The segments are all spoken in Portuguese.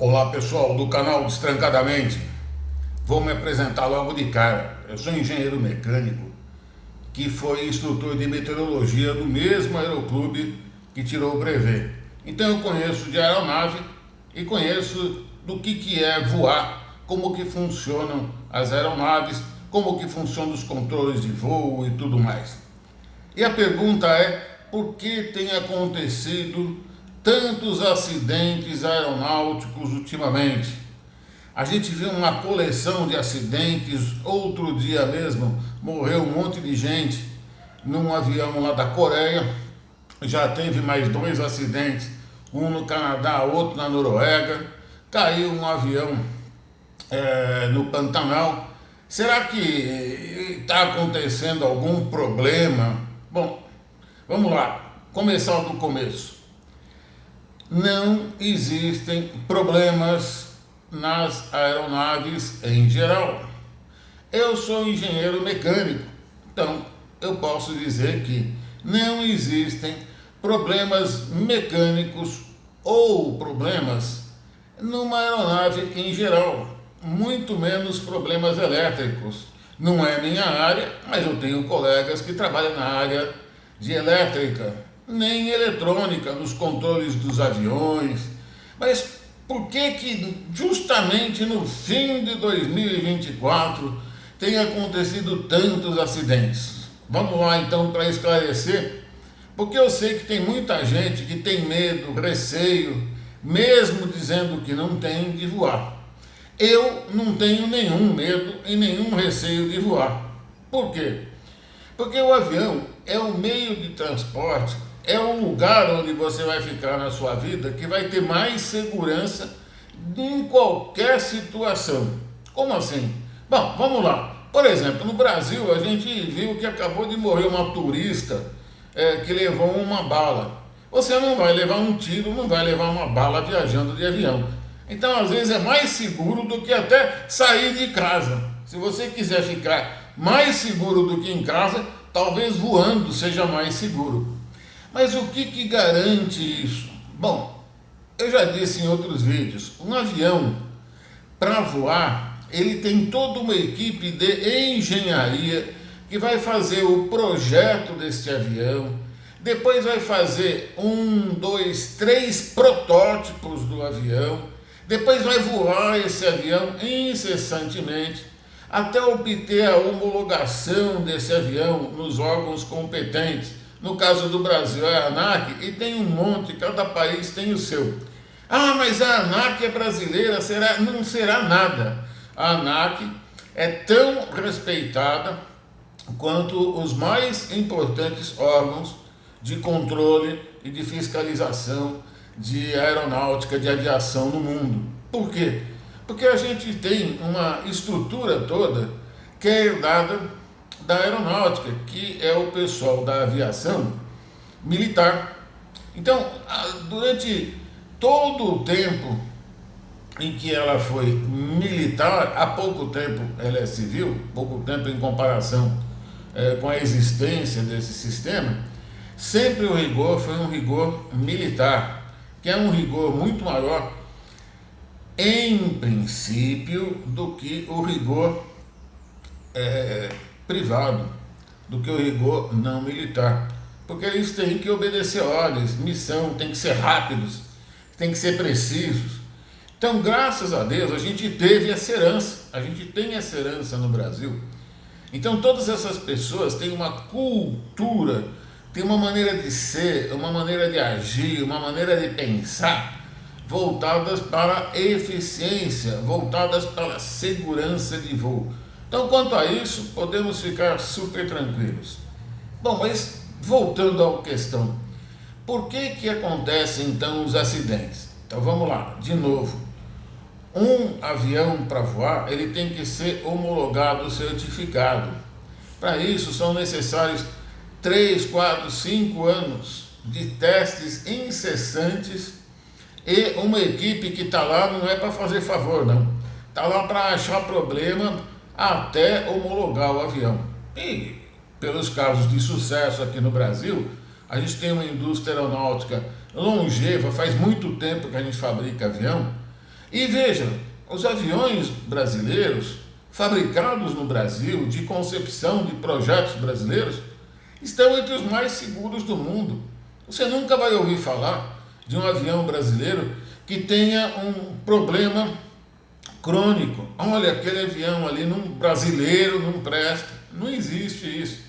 Olá pessoal do canal Destrancadamente, vou me apresentar logo de cara. Eu sou engenheiro mecânico que foi instrutor de meteorologia do mesmo aeroclube que tirou o brevet. Então eu conheço de aeronave e conheço do que é voar, como que funcionam as aeronaves, como que funcionam os controles de voo e tudo mais. E a pergunta é, por que tem acontecido tantos acidentes aeronáuticos ultimamente? A gente viu uma coleção de acidentes. Outro dia mesmo morreu um monte de gente num avião lá da Coreia. Já teve mais 2 acidentes, um no Canadá, outro na Noruega. Caiu um avião no Pantanal. Será que está acontecendo algum problema? Bom, vamos lá, começar do começo. Não existem problemas nas aeronaves em geral. Eu sou engenheiro mecânico, então eu posso dizer que não existem problemas mecânicos ou problemas numa aeronave em geral, muito menos problemas elétricos. Não é minha área, mas eu tenho colegas que trabalham na área de elétrica, nem eletrônica, nos controles dos aviões. Mas por que justamente no fim de 2024 tem acontecido tantos acidentes? Vamos lá então para esclarecer, porque eu sei que tem muita gente que tem medo, receio, mesmo dizendo que não tem, de voar. Eu não tenho nenhum medo e nenhum receio de voar. Por quê? Porque o avião é um meio de transporte, é um lugar onde você vai ficar na sua vida que vai ter mais segurança em qualquer situação. Como assim? Bom, vamos lá. Por exemplo, no Brasil a gente viu que acabou de morrer uma turista que levou uma bala. Você não vai levar um tiro, não vai levar uma bala viajando de avião. Então, às vezes, é mais seguro do que até sair de casa. Se você quiser ficar mais seguro do que em casa, talvez voando seja mais seguro. Mas o que garante isso? Bom, eu já disse em outros vídeos, um avião, para voar, ele tem toda uma equipe de engenharia que vai fazer o projeto deste avião, depois vai fazer 1, 2, 3 protótipos do avião, depois vai voar esse avião incessantemente até obter a homologação desse avião nos órgãos competentes. No caso do Brasil é a ANAC, e tem um monte, cada país tem o seu. Ah, mas a ANAC é brasileira, não será nada. A ANAC é tão respeitada quanto os mais importantes órgãos de controle e de fiscalização de aeronáutica, de aviação no mundo. Por quê? Porque a gente tem uma estrutura toda que é herdada da aeronáutica, que é o pessoal da aviação militar. Então, durante todo o tempo em que ela foi militar, há pouco tempo ela é civil, pouco tempo em comparação com a existência desse sistema, sempre o rigor foi um rigor militar, que é um rigor muito maior, em princípio, do que o rigor privado, do que o rigor não militar. Porque eles têm que obedecer ordens, missão, tem que ser rápidos, tem que ser precisos. Então, graças a Deus, a gente teve essa herança, a gente tem essa herança no Brasil. Então, todas essas pessoas têm uma cultura, têm uma maneira de ser, uma maneira de agir, uma maneira de pensar, voltadas para a eficiência, voltadas para a segurança de voo. Então, quanto a isso, podemos ficar super tranquilos. Bom, mas voltando à questão, por que acontecem então os acidentes? Então vamos lá, de novo. Um avião para voar, ele tem que ser homologado, certificado. Para isso são necessários 3, 4, 5 anos de testes incessantes, e uma equipe que está lá não é para fazer favor, não. Está lá para achar problema até homologar o avião. E pelos casos de sucesso aqui no Brasil, a gente tem uma indústria aeronáutica longeva, faz muito tempo que a gente fabrica avião, E veja, os aviões brasileiros, fabricados no Brasil, de concepção de projetos brasileiros, estão entre os mais seguros do mundo. Você nunca vai ouvir falar de um avião brasileiro que tenha um problema crônico. Olha, aquele avião ali brasileiro não presta. Não existe isso.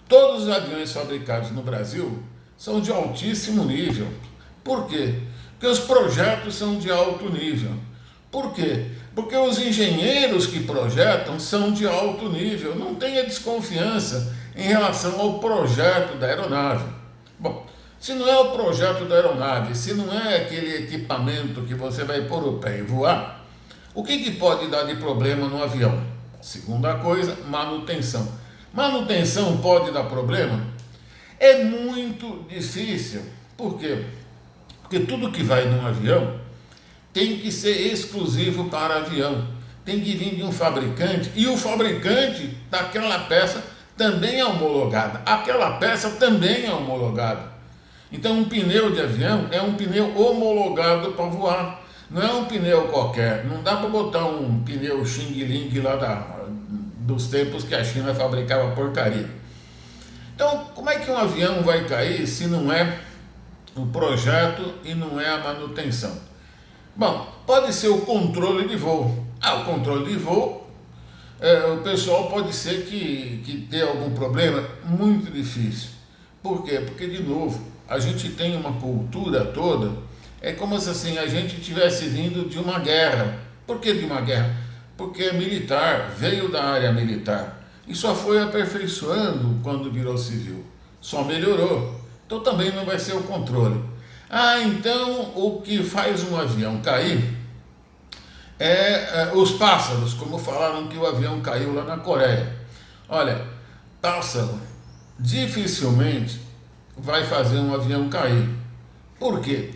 Todos os aviões fabricados no Brasil são de altíssimo nível. Por quê? Porque os projetos são de alto nível. Por quê? Porque os engenheiros que projetam são de alto nível. Não tenha desconfiança em relação ao projeto da aeronave. Bom, se não é o projeto da aeronave, se não é aquele equipamento que você vai pôr o pé e voar, o que pode dar de problema no avião? Segunda coisa, manutenção. Manutenção pode dar problema? É muito difícil. Por quê? Porque tudo que vai num avião tem que ser exclusivo para avião. Tem que vir de um fabricante, e o fabricante daquela peça também é homologada. Aquela peça também é homologada. Então um pneu de avião é um pneu homologado para voar. Não é um pneu qualquer. Não dá para botar um pneu Xing Ling lá dos tempos que a China fabricava porcaria. Então, como é que um avião vai cair se não é o projeto e não é a manutenção? Bom, pode ser o controle de voo. O controle de voo, o pessoal pode ser que tenha algum problema. Muito difícil. Por quê? Porque, de novo, a gente tem uma cultura toda, é como se assim, a gente tivesse vindo de uma guerra. Por que de uma guerra? Porque é militar, veio da área militar e só foi aperfeiçoando quando virou civil, só melhorou. Então também não vai ser o controle. Então o que faz um avião cair é os pássaros, como falaram que o avião caiu lá na Coreia. Olha, pássaro dificilmente vai fazer um avião cair. Por quê?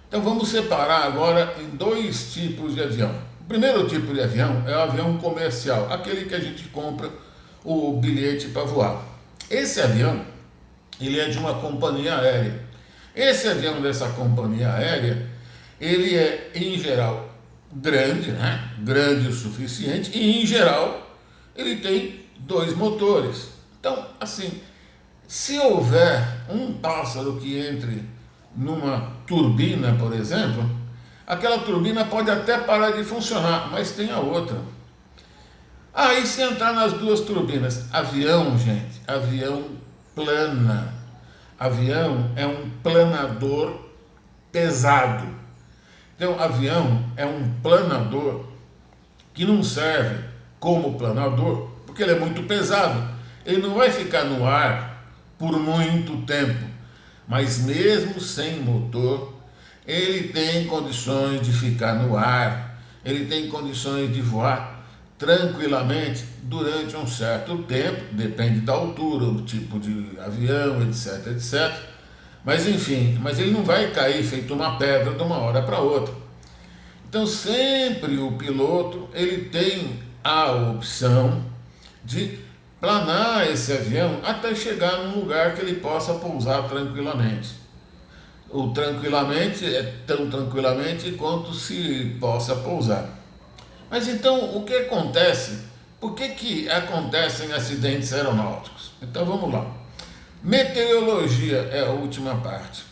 Então vamos separar agora em dois tipos de avião. O primeiro tipo de avião é o avião comercial, aquele que a gente compra o bilhete para voar. Esse avião, ele é de uma companhia aérea. Esse avião dessa companhia aérea, ele é, em geral, grande, né? Grande o suficiente, e, em geral, ele tem 2 motores. Então, assim, se houver um pássaro que entre numa turbina, por exemplo, aquela turbina pode até parar de funcionar, mas tem a outra. E se entrar nas 2 turbinas? Avião, gente, avião plana. Avião é um planador pesado. Então, avião é um planador que não serve como planador, porque ele é muito pesado. Ele não vai ficar no ar por muito tempo, mas mesmo sem motor, ele tem condições de ficar no ar, ele tem condições de voar tranquilamente durante um certo tempo, depende da altura, do tipo de avião, etc, etc. Mas enfim, ele não vai cair feito uma pedra de uma hora para outra. Então sempre o piloto, ele tem a opção de planar esse avião até chegar num lugar que ele possa pousar tranquilamente. O tranquilamente é tão tranquilamente quanto se possa pousar. Mas então, o que acontece? Por que acontecem acidentes aeronáuticos? Então vamos lá. Meteorologia é a última parte.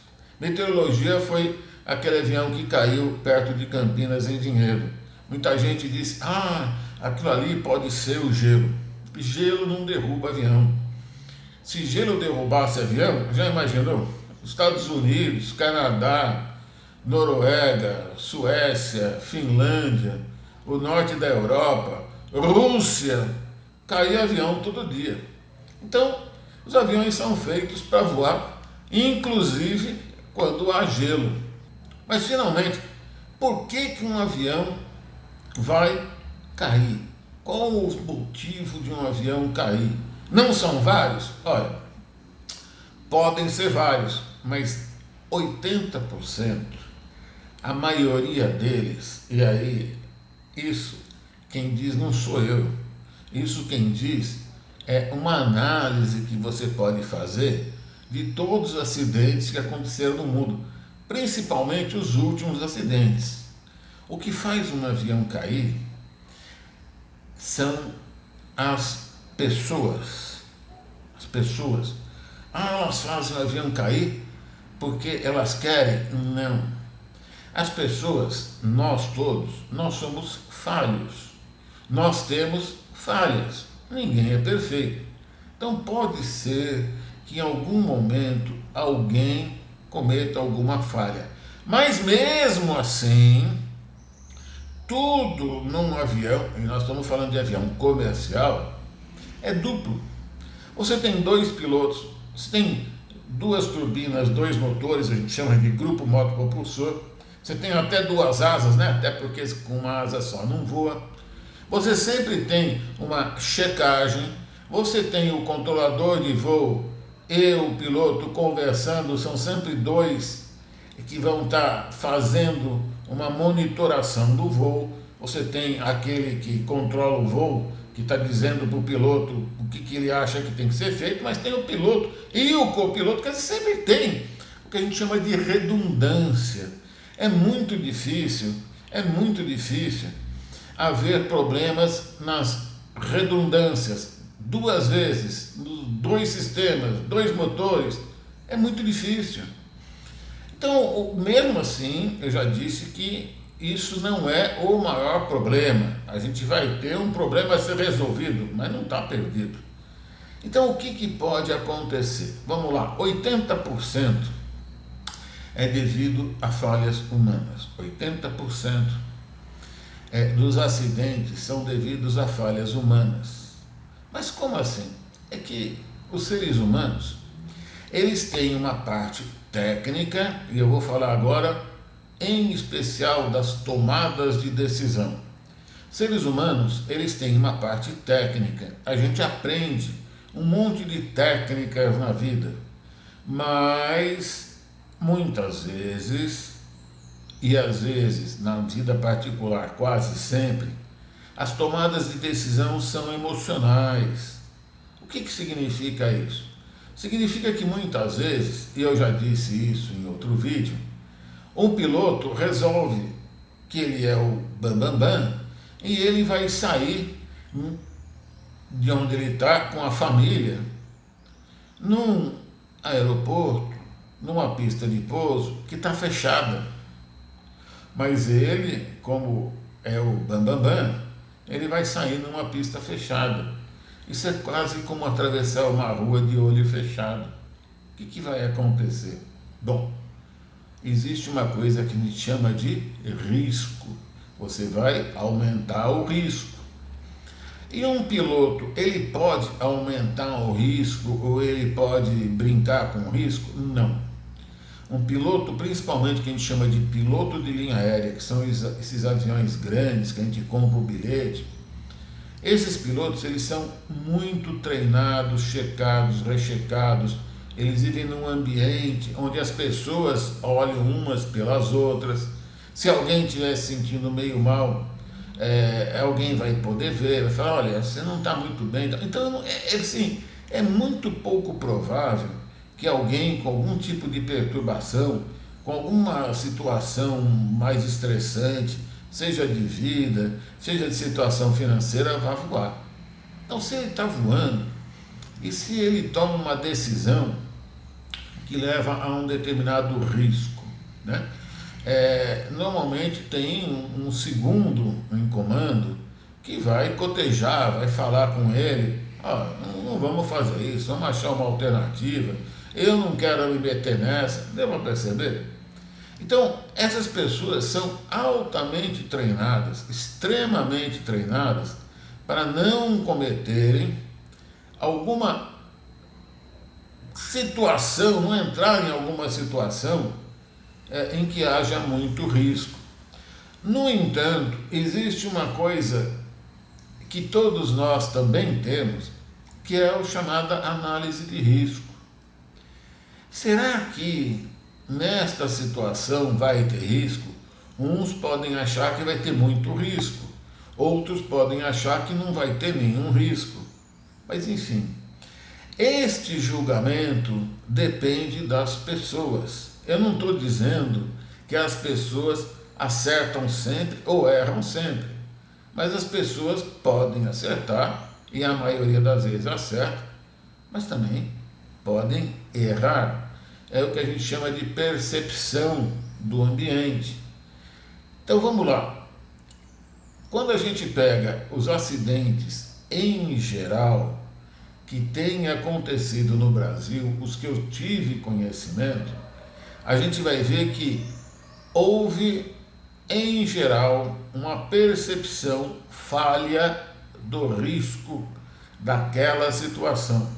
Meteorologia foi aquele avião que caiu perto de Campinas, em Vinhedo. Muita gente disse, aquilo ali pode ser o gelo. Gelo não derruba avião. Se gelo derrubasse avião, já imaginou? Estados Unidos, Canadá, Noruega, Suécia, Finlândia, o norte da Europa, Rússia, caía avião todo dia. Então, os aviões são feitos para voar, inclusive quando há gelo. Mas, finalmente, por que um avião vai cair? Qual o motivo de um avião cair? Não são vários? Olha, podem ser vários, mas 80%, a maioria deles, e aí, isso quem diz não sou eu, isso quem diz é uma análise que você pode fazer de todos os acidentes que aconteceram no mundo, principalmente os últimos acidentes. O que faz um avião cair são as pessoas. As pessoas. Elas fazem o avião cair porque elas querem? Não. As pessoas, nós todos, nós somos falhos. Nós temos falhas. Ninguém é perfeito. Então pode ser que em algum momento alguém cometa alguma falha. Mas mesmo assim, tudo num avião, e nós estamos falando de avião comercial, é duplo. Você tem dois pilotos, você tem duas turbinas, dois motores, a gente chama de grupo motopropulsor. Você tem até duas asas, né? Até porque com uma asa só não voa. Você sempre tem uma checagem, você tem o controlador de voo e o piloto conversando, são sempre dois que vão estar fazendo uma monitoração do voo. Você tem aquele que controla o voo, que está dizendo para o piloto o que ele acha que tem que ser feito, mas tem o piloto e o copiloto, que sempre tem o que a gente chama de redundância. É muito difícil haver problemas nas redundâncias. Duas vezes, dois sistemas, dois motores, é muito difícil. Então, mesmo assim, eu já disse que isso não é o maior problema. A gente vai ter um problema a ser resolvido, mas não está perdido. Então, o que pode acontecer? Vamos lá, 80% é devido a falhas humanas. 80% dos acidentes são devidos a falhas humanas. Mas como assim? É que os seres humanos, eles têm uma parte técnica, e eu vou falar agora em especial das tomadas de decisão. Seres humanos, eles têm uma parte técnica. A gente aprende um monte de técnicas na vida, mas muitas vezes, e às vezes na vida particular quase sempre, as tomadas de decisão são emocionais. O que significa isso? Significa que muitas vezes, e eu já disse isso em outro vídeo, um piloto resolve que ele é o bambambam e ele vai sair de onde ele está com a família num aeroporto, numa pista de pouso que está fechada. Mas ele, como é o bambambam, ele vai sair numa pista fechada. Isso é quase como atravessar uma rua de olho fechado. O que vai acontecer? Bom, existe uma coisa que a gente chama de risco. Você vai aumentar o risco. E um piloto, ele pode aumentar o risco ou ele pode brincar com o risco? Não. Um piloto, principalmente que a gente chama de piloto de linha aérea, que são esses aviões grandes que a gente compra o bilhete, esses pilotos, eles são muito treinados, checados, rechecados. Eles vivem num ambiente onde as pessoas olham umas pelas outras. Se alguém estiver se sentindo meio mal, alguém vai poder ver, vai falar, olha, você não está muito bem. Então, assim, é muito pouco provável que alguém com algum tipo de perturbação, com alguma situação mais estressante, seja de vida, seja de situação financeira, vá voar. Então, se ele está voando, e se ele toma uma decisão que leva a um determinado risco, né? Normalmente tem um segundo em comando que vai cotejar, vai falar com ele, não vamos fazer isso, vamos achar uma alternativa, eu não quero me meter nessa, deu para perceber? Então, essas pessoas são altamente treinadas, extremamente treinadas, para não cometerem alguma situação, não entrar em alguma situação em que haja muito risco. No entanto, existe uma coisa que todos nós também temos, que é a chamada análise de risco. Será que nesta situação vai ter risco? Uns podem achar que vai ter muito risco, outros podem achar que não vai ter nenhum risco. Mas enfim, este julgamento depende das pessoas. Eu não estou dizendo que as pessoas acertam sempre ou erram sempre. Mas as pessoas podem acertar, e a maioria das vezes acerta, mas também podem errar. É o que a gente chama de percepção do ambiente. Então vamos lá. Quando a gente pega os acidentes em geral que têm acontecido no Brasil, os que eu tive conhecimento, a gente vai ver que houve, em geral, uma percepção falha do risco daquela situação.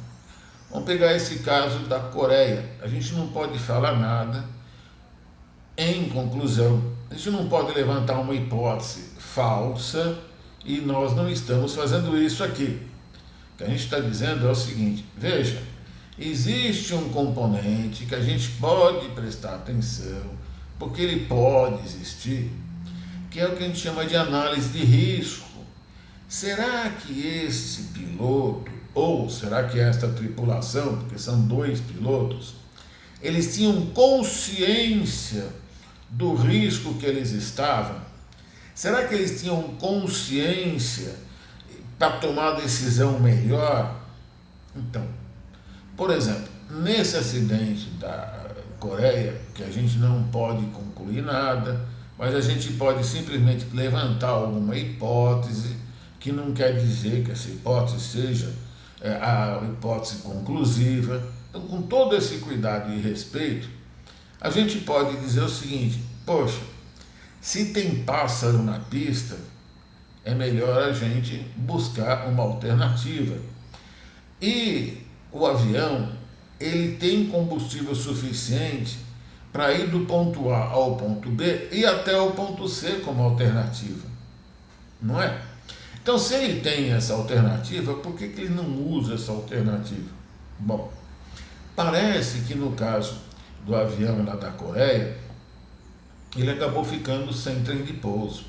Vamos pegar esse caso da Coreia. A gente não pode falar nada. Em conclusão, a gente não pode levantar uma hipótese falsa e nós não estamos fazendo isso aqui. O que a gente está dizendo é o seguinte: veja, existe um componente que a gente pode prestar atenção, porque ele pode existir, que é o que a gente chama de análise de risco. Será que esse piloto, ou será que esta tripulação, porque são 2 pilotos, eles tinham consciência do risco que eles estavam? Será que eles tinham consciência para tomar a decisão melhor? Então, por exemplo, nesse acidente da Coreia, que a gente não pode concluir nada, mas a gente pode simplesmente levantar alguma hipótese, que não quer dizer que essa hipótese seja a hipótese conclusiva. Então, com todo esse cuidado e respeito, a gente pode dizer o seguinte: poxa, se tem pássaro na pista, é melhor a gente buscar uma alternativa. E o avião, ele tem combustível suficiente para ir do ponto A ao ponto B e até o ponto C como alternativa, não é? Então, se ele tem essa alternativa, por que ele não usa essa alternativa? Bom, parece que no caso do avião lá da Coreia, ele acabou ficando sem trem de pouso.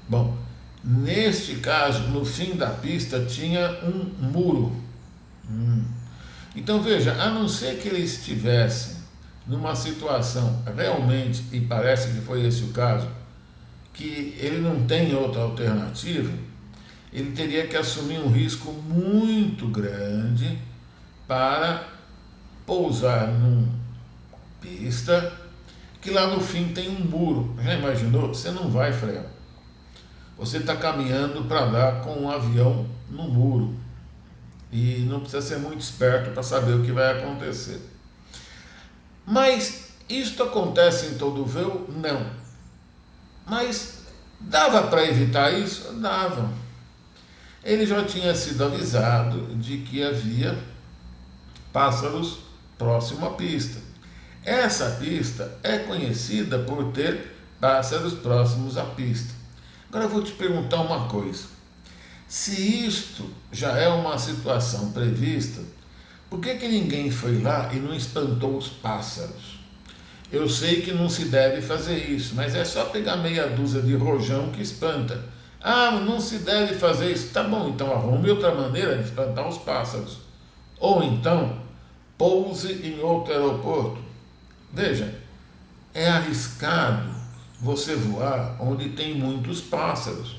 Bom, neste caso, no fim da pista tinha um muro. Então veja, a não ser que ele estivesse numa situação realmente, e parece que foi esse o caso, que ele não tem outra alternativa, ele teria que assumir um risco muito grande para pousar numa pista que lá no fim tem um muro. Já imaginou? Você não vai frear. Você está caminhando para dar com um avião no muro. E não precisa ser muito esperto para saber o que vai acontecer. Mas isto acontece em todo voo? Não. Mas dava para evitar isso? Dava. Ele já tinha sido avisado de que havia pássaros próximo à pista. Essa pista é conhecida por ter pássaros próximos à pista. Agora eu vou te perguntar uma coisa. Se isto já é uma situação prevista, por que ninguém foi lá e não espantou os pássaros? Eu sei que não se deve fazer isso, mas é só pegar meia dúzia de rojão que espanta. Ah, não se deve fazer isso. Tá bom, então arrume outra maneira de espantar os pássaros. Ou então, pouse em outro aeroporto. Veja, é arriscado você voar onde tem muitos pássaros.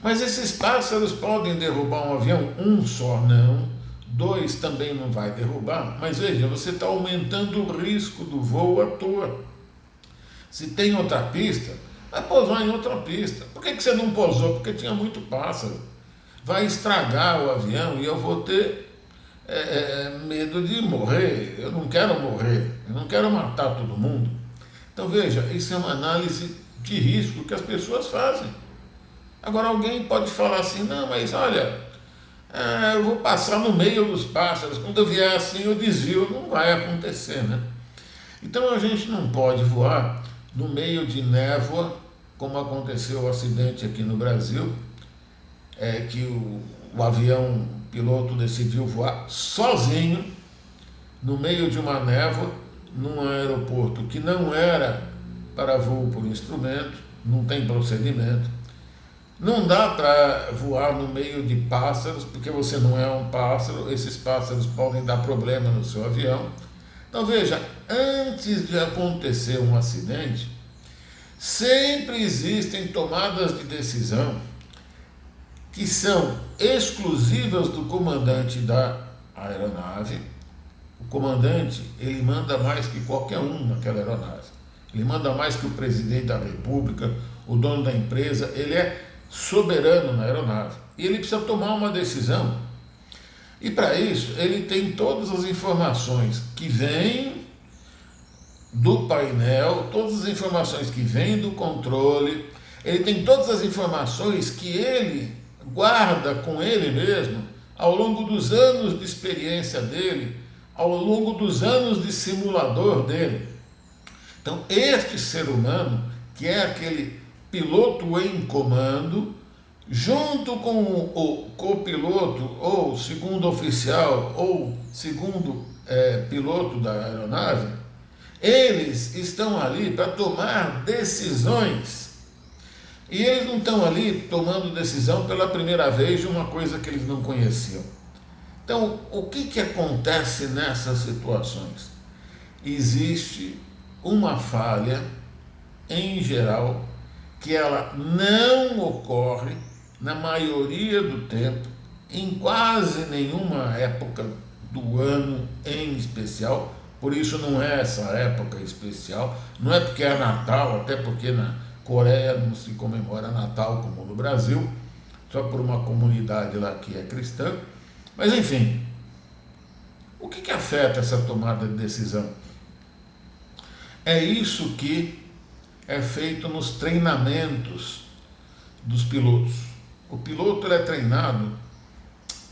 Mas esses pássaros podem derrubar um avião? Um só não, 2 também não vai derrubar. Mas veja, você está aumentando o risco do voo à toa. Se tem outra pista, vai pousar em outra pista. Por que você não pousou? Porque tinha muito pássaro. Vai estragar o avião e eu vou ter medo de morrer. Eu não quero morrer, eu não quero matar todo mundo. Então veja, isso é uma análise de risco que as pessoas fazem. Agora alguém pode falar assim: não, mas olha, eu vou passar no meio dos pássaros, quando eu vier assim eu desvio. Não vai acontecer, né? Então a gente não pode voar no meio de névoa, como aconteceu o acidente aqui no Brasil, que o avião piloto decidiu voar sozinho no meio de uma névoa, num aeroporto que não era para voo por instrumento, não tem procedimento. Não dá para voar no meio de pássaros, porque você não é um pássaro, esses pássaros podem dar problema no seu avião. Então veja, antes de acontecer um acidente, Sempre existem tomadas de decisão que são exclusivas do comandante da aeronave. O comandante, ele manda mais que qualquer um naquela aeronave. Ele manda mais que o presidente da República, o dono da empresa. Ele é soberano na aeronave. E ele precisa tomar uma decisão. E para isso, ele tem todas as informações que vêm do painel, todas as informações que vêm do controle. Ele tem todas as informações que ele guarda com ele mesmo ao longo dos anos de experiência dele, ao longo dos anos de simulador dele. Então, este ser humano, que é aquele piloto em comando, junto com o copiloto, ou segundo oficial, ou segundo piloto da aeronave, eles estão ali para tomar decisões. E eles não estão ali tomando decisão pela primeira vez de uma coisa que eles não conheciam. Então, o que acontece nessas situações? Existe uma falha, em geral, que ela não ocorre na maioria do tempo, em quase nenhuma época do ano em especial. Por isso não é essa época especial, não é porque é Natal, até porque na Coreia não se comemora Natal como no Brasil, só por uma comunidade lá que é cristã. Mas enfim, o que afeta essa tomada de decisão? É isso que é feito nos treinamentos dos pilotos. O piloto é treinado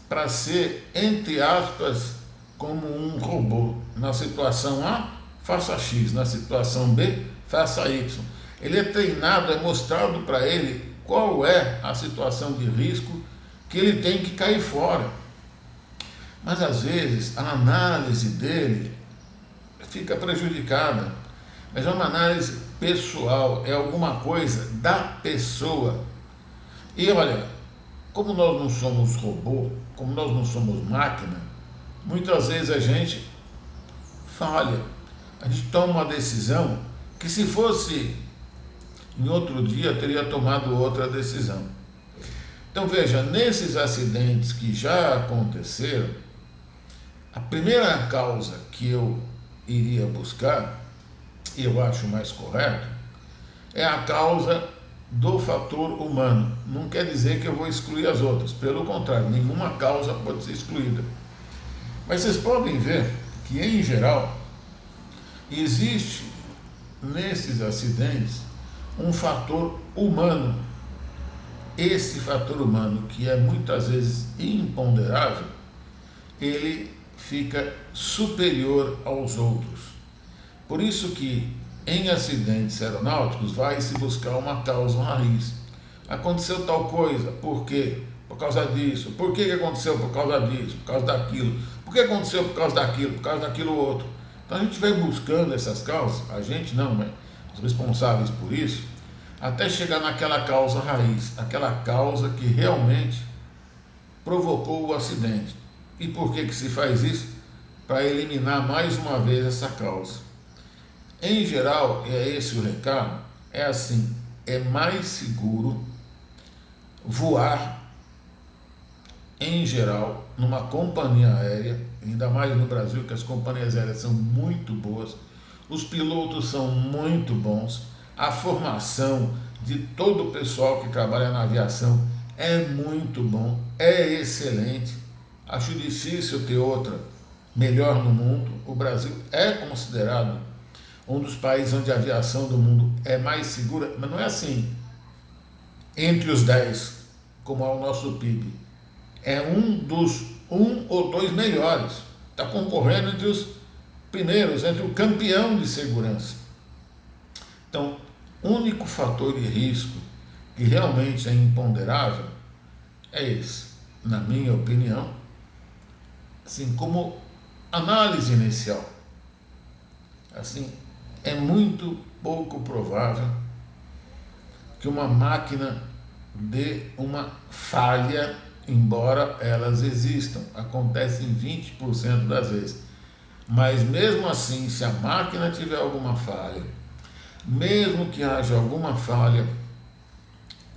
para ser, entre aspas, como um robô. Na situação A, faça X, na situação B, faça Y. Ele é treinado, é mostrado para ele qual é a situação de risco que ele tem que cair fora. Mas às vezes a análise dele fica prejudicada. Mas é uma análise pessoal, é alguma coisa da pessoa. E olha, como nós não somos robô, como nós não somos máquina, muitas vezes a gente falha. A gente toma uma decisão que, se fosse em outro dia, teria tomado outra decisão. Então veja, nesses acidentes que já aconteceram, a primeira causa que eu iria buscar, e eu acho mais correto, é a causa do fator humano. Não quer dizer que eu vou excluir as outras, pelo contrário, nenhuma causa pode ser excluída. Mas vocês podem ver que, em geral, existe nesses acidentes um fator humano. Esse fator humano, que é muitas vezes imponderável, ele fica superior aos outros. Por isso que em acidentes aeronáuticos vai se buscar uma causa raiz. Aconteceu tal coisa, por quê? Por causa disso. Por que aconteceu? Por causa disso, por causa daquilo. Por que aconteceu? Por causa daquilo, por causa daquilo outro. Então a gente vai buscando essas causas, a gente não, mas os responsáveis por isso, até chegar naquela causa raiz, aquela causa que realmente provocou o acidente. E por que se faz isso? Para eliminar mais uma vez essa causa. Em geral, é esse o recado, é assim, é mais seguro voar, em geral, numa companhia aérea, ainda mais no Brasil, que as companhias aéreas são muito boas, os pilotos são muito bons, a formação de todo o pessoal que trabalha na aviação é muito bom, é excelente. Acho difícil ter outra melhor no mundo. O Brasil é considerado um dos países onde a aviação do mundo é mais segura, mas não é assim, entre os 10, como é o nosso PIB. É um dos 1 ou 2 melhores. Está concorrendo entre os primeiros, entre o campeão de segurança. Então, o único fator de risco que realmente é imponderável é esse, na minha opinião, assim como análise inicial. Assim, é muito pouco provável que uma máquina dê uma falha, embora elas existam, acontece em 20% das vezes. Mas mesmo assim, se a máquina tiver alguma falha, mesmo que haja alguma falha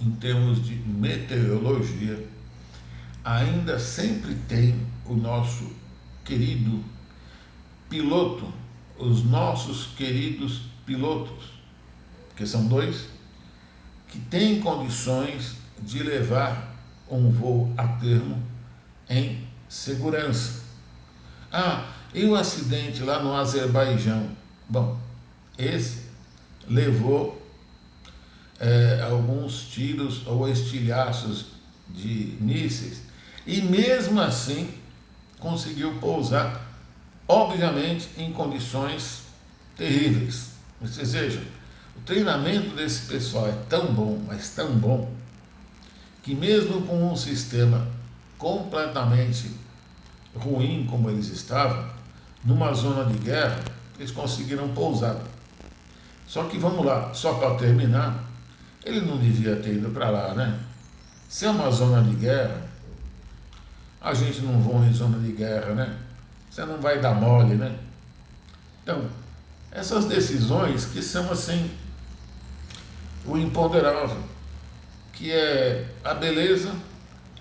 em termos de meteorologia, ainda sempre tem o nosso querido piloto, os nossos queridos pilotos, que são dois, que têm condições de levar um voo a termo em segurança. E o acidente lá no Azerbaijão? Bom, esse levou alguns tiros ou estilhaços de mísseis e mesmo assim conseguiu pousar, obviamente em condições terríveis. Vocês vejam, o treinamento desse pessoal é tão bom, mas tão bom, que mesmo com um sistema completamente ruim como eles estavam, numa zona de guerra, eles conseguiram pousar. Só que vamos lá, só para terminar, ele não devia ter ido para lá, né? Se é uma zona de guerra, a gente não voa em zona de guerra, né? Você não vai dar mole, né? Então, essas decisões que são assim, o imponderável, que é a beleza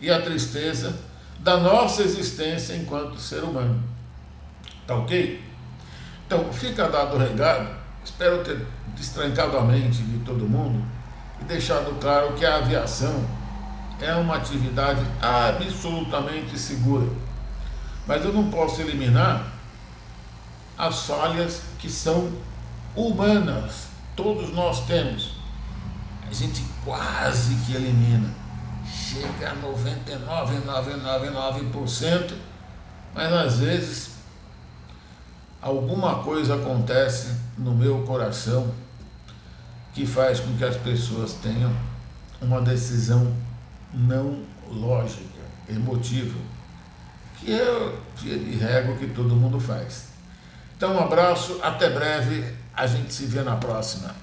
e a tristeza da nossa existência enquanto ser humano. Tá ok? Então, fica dado o recado, espero ter destrancado a mente de todo mundo e deixado claro que a aviação é uma atividade absolutamente segura. Mas eu não posso eliminar as falhas que são humanas. Todos nós temos. A gente quase que elimina. Chega a 99,999%, mas às vezes alguma coisa acontece no meu coração que faz com que as pessoas tenham uma decisão não lógica, emotiva, que é via de regra que todo mundo faz. Então, um abraço, até breve, a gente se vê na próxima.